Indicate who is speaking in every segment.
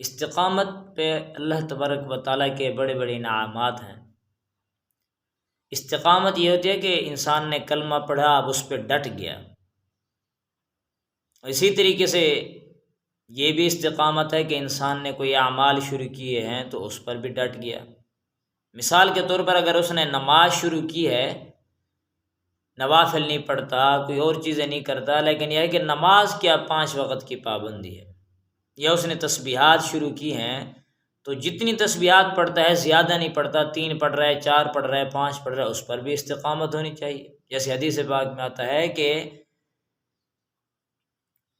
Speaker 1: استقامت پہ اللہ تبارک و تعالیٰ کے بڑے بڑے انعامات ہیں۔ استقامت یہ ہوتی ہے کہ انسان نے کلمہ پڑھا، اب اس پہ ڈٹ گیا۔ اسی طریقے سے یہ بھی استقامت ہے کہ انسان نے کوئی اعمال شروع کیے ہیں تو اس پر بھی ڈٹ گیا۔ مثال کے طور پر اگر اس نے نماز شروع کی ہے، نوافل نہیں پڑھتا، کوئی اور چیزیں نہیں کرتا، لیکن یہ ہے کہ نماز کیا 5 وقت کی پابندی ہے، یا اس نے تسبیحات شروع کی ہیں تو جتنی تسبیحات پڑھتا ہے زیادہ نہیں پڑھتا، 3 پڑھ رہا ہے، 4 پڑھ رہا ہے، 5 پڑھ رہا ہے، اس پر بھی استقامت ہونی چاہیے۔ جیسے حدیث پاک میں آتا ہے کہ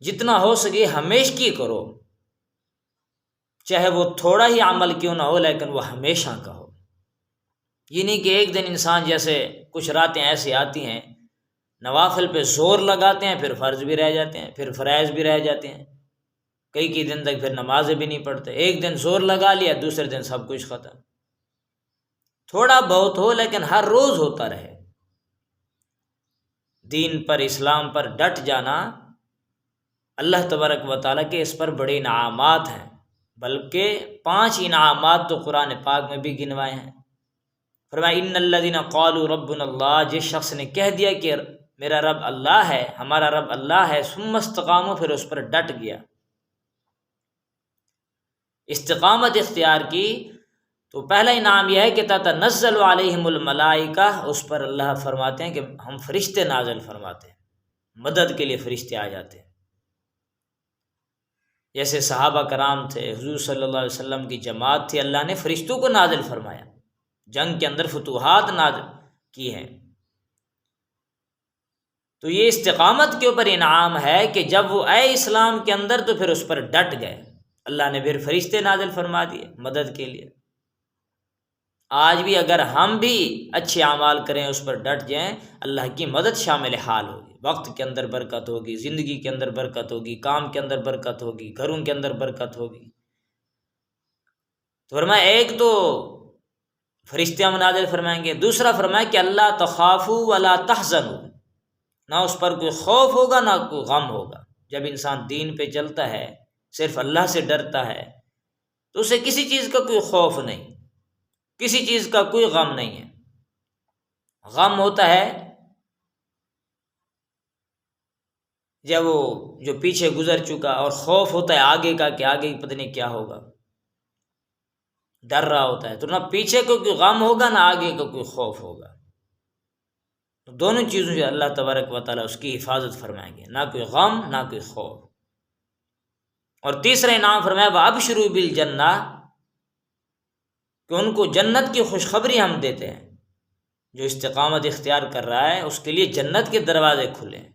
Speaker 1: جتنا ہو سکے ہمیشہ کرو، چاہے وہ تھوڑا ہی عمل کیوں نہ ہو لیکن وہ ہمیشہ کا ہو۔ یہ نہیں کہ ایک دن انسان، جیسے کچھ راتیں ایسی آتی ہیں نوافل پہ زور لگاتے ہیں، پھر فرض بھی رہ جاتے ہیں، پھر فرائض بھی رہ جاتے ہیں، کئی دن تک پھر نمازیں بھی نہیں پڑھتے۔ ایک دن زور لگا لیا، دوسرے دن سب کچھ ختم۔ تھوڑا بہت ہو لیکن ہر روز ہوتا رہے۔ دین پر، اسلام پر ڈٹ جانا، اللہ تبارک و تعالیٰ کے اس پر بڑے انعامات ہیں، بلکہ 5 انعامات تو قرآن پاک میں بھی گنوائے ہیں۔ فرمایا ان الذین قالوا ربنا اللہ، جس شخص نے کہہ دیا کہ میرا رب اللہ ہے، ہمارا رب اللہ ہے، ثم استقاموا، پھر اس پر ڈٹ گیا، استقامت اختیار کی، تو پہلا انعام یہ ہے کہ تتنزل علیہم الملائکہ، اس پر اللہ فرماتے ہیں کہ ہم فرشتے نازل فرماتے ہیں، مدد کے لیے فرشتے آ جاتے ہیں۔ جیسے صحابہ کرام تھے، حضور صلی اللہ علیہ وسلم کی جماعت تھی، اللہ نے فرشتوں کو نازل فرمایا، جنگ کے اندر فتوحات نازل کی ہیں۔ تو یہ استقامت کے اوپر انعام ہے کہ جب وہ آئے اسلام کے اندر تو پھر اس پر ڈٹ گئے، اللہ نے پھر فرشتے نازل فرما دیے مدد کے لیے۔ آج بھی اگر ہم بھی اچھے اعمال کریں، اس پر ڈٹ جائیں، اللہ کی مدد شامل حال ہوگی، وقت کے اندر برکت ہوگی، زندگی کے اندر برکت ہوگی، کام کے اندر برکت ہوگی، گھروں کے اندر برکت ہوگی۔ تو فرمایا ایک تو فرشتے ہم نازل فرمائیں گے، دوسرا فرمایا کہ اللہ تخافوا ولا تحزنوا، نہ اس پر کوئی خوف ہوگا نہ کوئی غم ہوگا۔ جب انسان دین پہ چلتا ہے، صرف اللہ سے ڈرتا ہے، تو اسے کسی چیز کا کوئی خوف نہیں، کسی چیز کا کوئی غم نہیں ہے۔ غم ہوتا ہے جب وہ جو پیچھے گزر چکا، اور خوف ہوتا ہے آگے کا کہ آگے پتہ نہیں کیا ہوگا، ڈر رہا ہوتا ہے۔ تو نہ پیچھے کو کوئی غم ہوگا نہ آگے کا کوئی خوف ہوگا، تو دونوں چیزوں سے اللہ تبارک و تعالیٰ اس کی حفاظت فرمائیں گے، نہ کوئی غم نہ کوئی خوف۔ اور تیسرا انعام فرمایا وَأَبْشِرُوا بِالْجَنَّةِ، کہ ان کو جنت کی خوشخبری ہم دیتے ہیں۔ جو استقامت اختیار کر رہا ہے اس کے لیے جنت کے دروازے کھلے ہیں،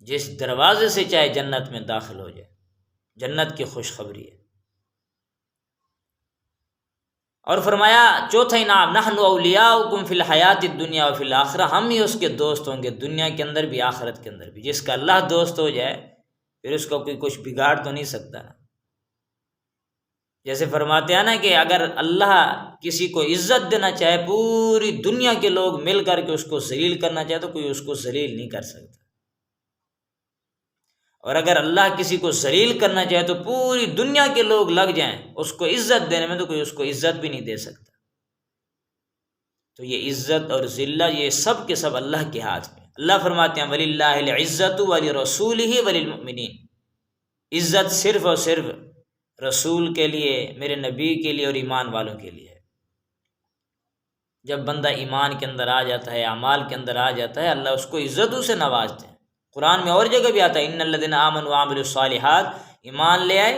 Speaker 1: جس دروازے سے چاہے جنت میں داخل ہو جائے، جنت کی خوشخبری ہے۔ اور فرمایا چوتھا انعام نحن اولیاؤکم فی الحیات الدنیا وفی الآخرہ، ہم ہی اس کے دوست ہوں گے دنیا کے اندر بھی آخرت کے اندر بھی۔ جس کا اللہ دوست ہو جائے پھر اس کو کوئی کچھ بگاڑ تو نہیں سکتا نا۔ جیسے فرماتے ہیں نا کہ اگر اللہ کسی کو عزت دینا چاہے، پوری دنیا کے لوگ مل کر کے اس کو ذلیل کرنا چاہے تو کوئی اس کو ذلیل نہیں کر سکتا، اور اگر اللہ کسی کو ذلیل کرنا چاہے تو پوری دنیا کے لوگ لگ جائیں اس کو عزت دینے میں تو کوئی اس کو عزت بھی نہیں دے سکتا۔ تو یہ عزت اور ذلت یہ سب کے سب اللہ کے ہاتھ میں۔ اللہ فرماتے ہیں وَلِلَّهِ الْعِزَّةُ وَلِرَسُولِهِ وَلِلْمُؤْمِنِينَ، عزت صرف اور صرف رسول کے لیے، میرے نبی کے لیے اور ایمان والوں کے لیے ہے۔ جب بندہ ایمان کے اندر آ جاتا ہے، اعمال کے اندر آ جاتا ہے، اللہ اس کو عزتوں سے نوازتے ہیں۔ قرآن میں اور جگہ بھی آتا ہے ان الذین آمنوا وعملوا الصالحات، ایمان لے آئے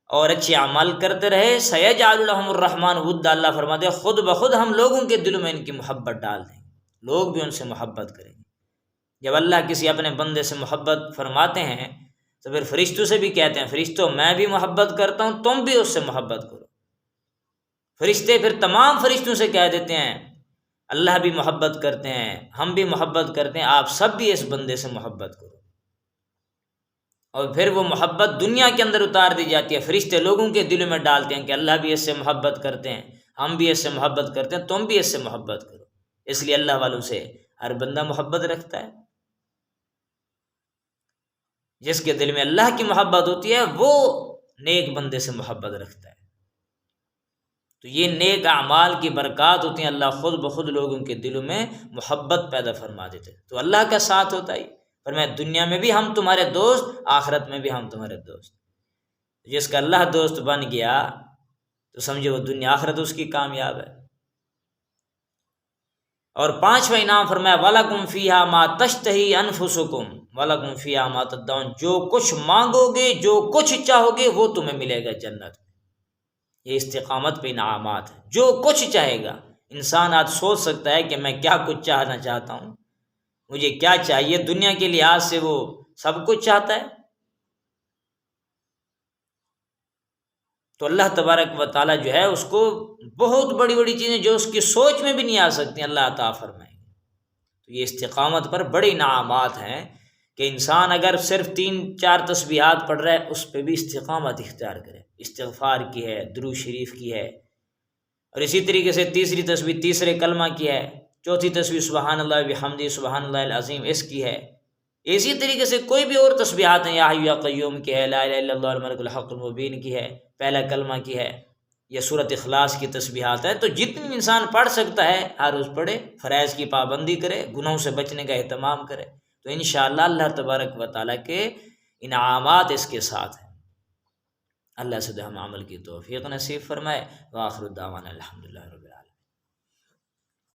Speaker 1: اور اچھے عمل کرتے رہے، سیجعل لهم الرحمن ودا، اللہ فرماتے ہیں خود بخود ہم لوگوں کے دلوں میں ان کی محبت ڈال دیں گے، لوگ بھی ان سے محبت کریں گے۔ جب اللہ کسی اپنے بندے سے محبت فرماتے ہیں تو پھر فرشتوں سے بھی کہتے ہیں فرشتوں میں بھی محبت کرتا ہوں، تم بھی اس سے محبت کرو۔ فرشتے پھر تمام فرشتوں سے کہہ دیتے ہیں اللہ بھی محبت کرتے ہیں، ہم بھی محبت کرتے ہیں، آپ سب بھی اس بندے سے محبت کرو۔ اور پھر وہ محبت دنیا کے اندر اتار دی جاتی ہے، فرشتے لوگوں کے دلوں میں ڈالتے ہیں کہ اللہ بھی اس سے محبت کرتے ہیں، ہم بھی اس سے محبت کرتے ہیں، تم بھی اس سے محبت کرو۔ اس لیے اللہ والوں سے ہر بندہ محبت رکھتا ہے۔ جس کے دل میں اللہ کی محبت ہوتی ہے وہ نیک بندے سے محبت رکھتا ہے۔ تو یہ نیک اعمال کی برکات ہوتی ہیں، اللہ خود بخود لوگوں کے دلوں میں محبت پیدا فرما دیتے، تو اللہ کا ساتھ ہوتا ہے۔ فرمایا دنیا میں بھی ہم تمہارے دوست، آخرت میں بھی ہم تمہارے دوست۔ جس کا اللہ دوست بن گیا تو سمجھے وہ دنیا آخرت اس کی کامیاب ہے۔ اور پانچواں انعام فرمایا وَلَكُمْ فِيهَا مَا تَشْتَهِي أَنفُسُكُمْ وَلَكُمْ فِيهَا مَا تَدَّعُونَ، جو کچھ مانگو گے، جو کچھ چاہو گے، وہ تمہیں ملے گا جنت۔ یہ استقامت پہ انعامات ہیں، جو کچھ چاہے گا۔ انسان آج سوچ سکتا ہے کہ میں کیا کچھ چاہنا چاہتا ہوں، مجھے کیا چاہیے، دنیا کے لحاظ سے وہ سب کچھ چاہتا ہے۔ تو اللہ تبارک و تعالیٰ جو ہے اس کو بہت بڑی بڑی چیزیں جو اس کی سوچ میں بھی نہیں آ سکتی اللہ عطا فرمائیں گے۔ تو یہ استقامت پر بڑے انعامات ہیں کہ انسان اگر صرف 3-4 تسبیحات پڑھ رہا ہے اس پہ بھی استقامت اختیار کرے، استغفار کی ہے، درود شریف کی ہے، اور اسی طریقے سے تیسری تسبیح تیسرے کلمہ کی ہے، چوتھی تسبیح سبحان اللہ بحمدہ سبحان اللہ العظیم اس کی ہے، اسی طریقے سے کوئی بھی اور تسبیحات ہیں، یا حی یا قیوم کی ہے، لا الہ الا اللہ الملک الحق المبین کی ہے، پہلا کلمہ کی ہے، یا سورۃ اخلاص کی تسبیحات ہے۔ تو جتنی انسان پڑھ سکتا ہے ہر روز پڑھے، فرائض کی پابندی کرے، گناہوں سے بچنے کا اہتمام کرے، تو انشاءاللہ اللہ تبارک و تعالیٰ کے انعامات اس کے ساتھ ہیں۔ اللہ سے ہم عمل کی توفیق نصیب فرمائے۔ وآخر دعوانا الحمدللہ رب